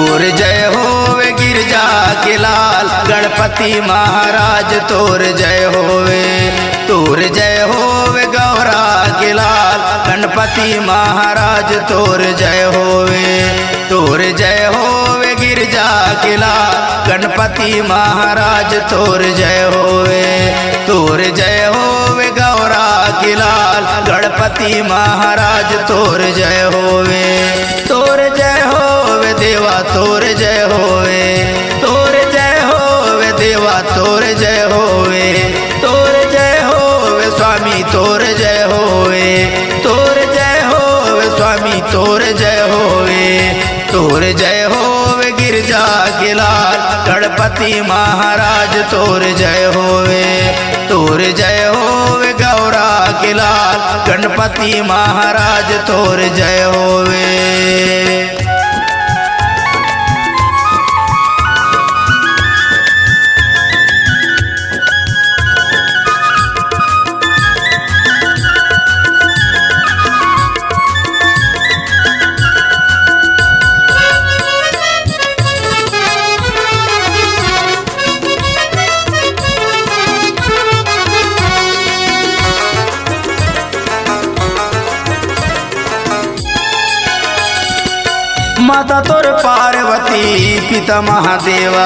तोर जय होवे गिरजा के लाल गणपति महाराज तोर जय होवे। तोर जय होवे गौरा के लाल गणपति महाराज तोर जय होवे। तोर जय होवे गिरजा के लाल गणपति महाराज तोर जय होवे। तोर जय होवे गौरा के लाल गणपति महाराज तोर जय होवे। तोर जय होवे देवा तोर जय होवे। तोर जय होवे देवा तोर जय होवे। तोर जय होवे स्वामी तोर जय होवे। तोर जय होवे स्वामी तोर जय होवे। तोर जय होवे गिरजा के लाल गणपति महाराज तोर जय होवे। तोर जय होवे गौरा के लाल गणपति महाराज तोर जय होवे। माता तोर पार्वती पिता महादेवा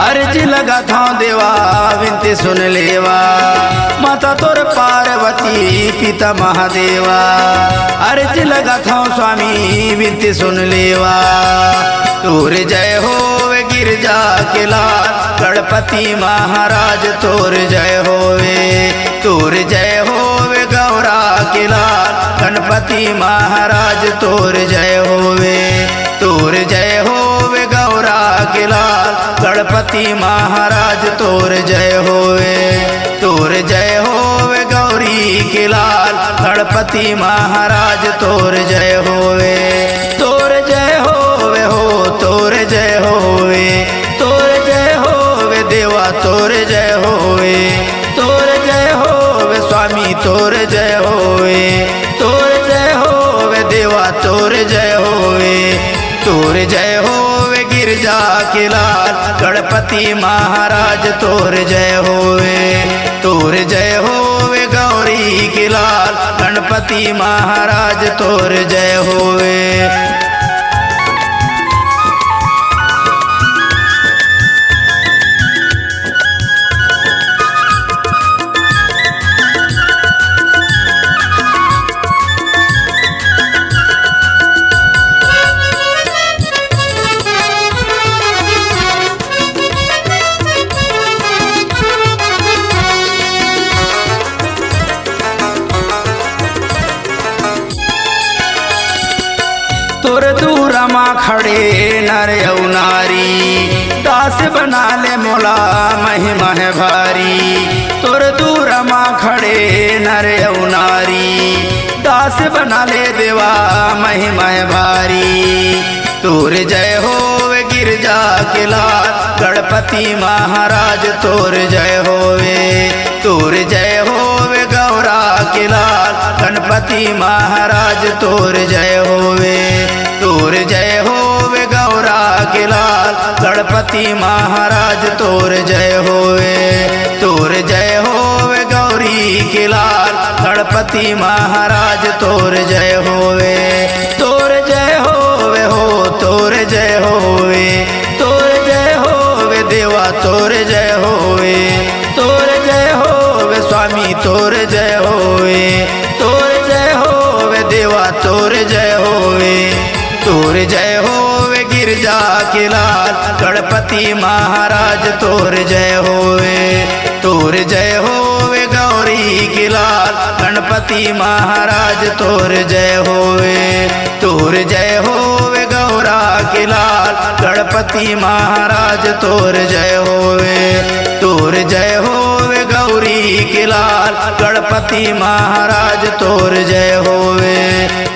अर्ज लगा था देवा विनती सुन लेवा। माता तोर पार्वती पिता महादेवा अर्ज लगा था स्वामी विनती सुन लेवा। तोर जय होवे गिरजा के लाल गणपति महाराज तोर जय होवे। तोर जय होवे गौरा के लाल गणपति महाराज तोर जय होवे। तोर जय होवे गौरा के लाल गणपति महाराज तोर जय होवे। तोर जय होवे गौरी के लाल गणपति महाराज तोर जय होवे। तोर जय होवे हो तोर जय होवे। तोर जय होवे देवा तोर जय होवे। तोर जय होवे स्वामी तोर जय होवे। तोर जय होवे देवा तोर जय होवे। तोर जय होवे गिरजा के लाल गणपति महाराज तोर जय होवे। तोर जय होवे गौरी के लाल गणपति महाराज तोर जय होवे। तोर दूरमा खड़े नर अउ नारी दास बना ले मोला महिमा है भारी। तोर दूरमा खड़े नर अउ नारी दास बना ले देवा महिमा है भारी। तोर जय होवे गिरजा के लाल गणपति महाराज तोर जय होवे। तोर जय होवे गौरा के लाल गणपति महाराज तोर जय होवे। तोर जय होवे गौरा के लाल गणपति महाराज तोर जय होवे। तोर जय होवे गौरी के लाल गणपति महाराज तोर जय होवे। तोर जय होवे हो तोर जय होवे। तोर जय होवे देवा तोर जय होवे। तोर जय होवे स्वामी तोर जय होवे। तोर जय होवे देवा तोर जय होवे। तोर जय होवे गिरजा के लाल गणपति महाराज तोर जय होवे। तोर जय होवे गौरी के लाल गणपति महाराज तोर जय होवे। तोर जय होवे गौरा के लाल गणपति महाराज तोर जय होवे। तोर जय होवे गौरी के लाल गणपति महाराज तोर जय होवे।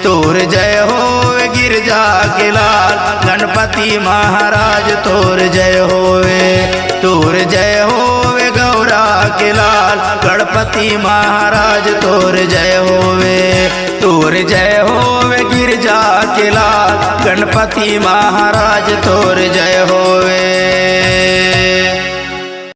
तोर जय होवे गिरजा के लाल गणपति महाराज तोर जय होवे। तोर जय होवे गौरा के लाल गणपति महाराज तोर जय होवे। तोर जय होवे गिरजा के लाल गणपति गणपति महाराज तोर जय होवे।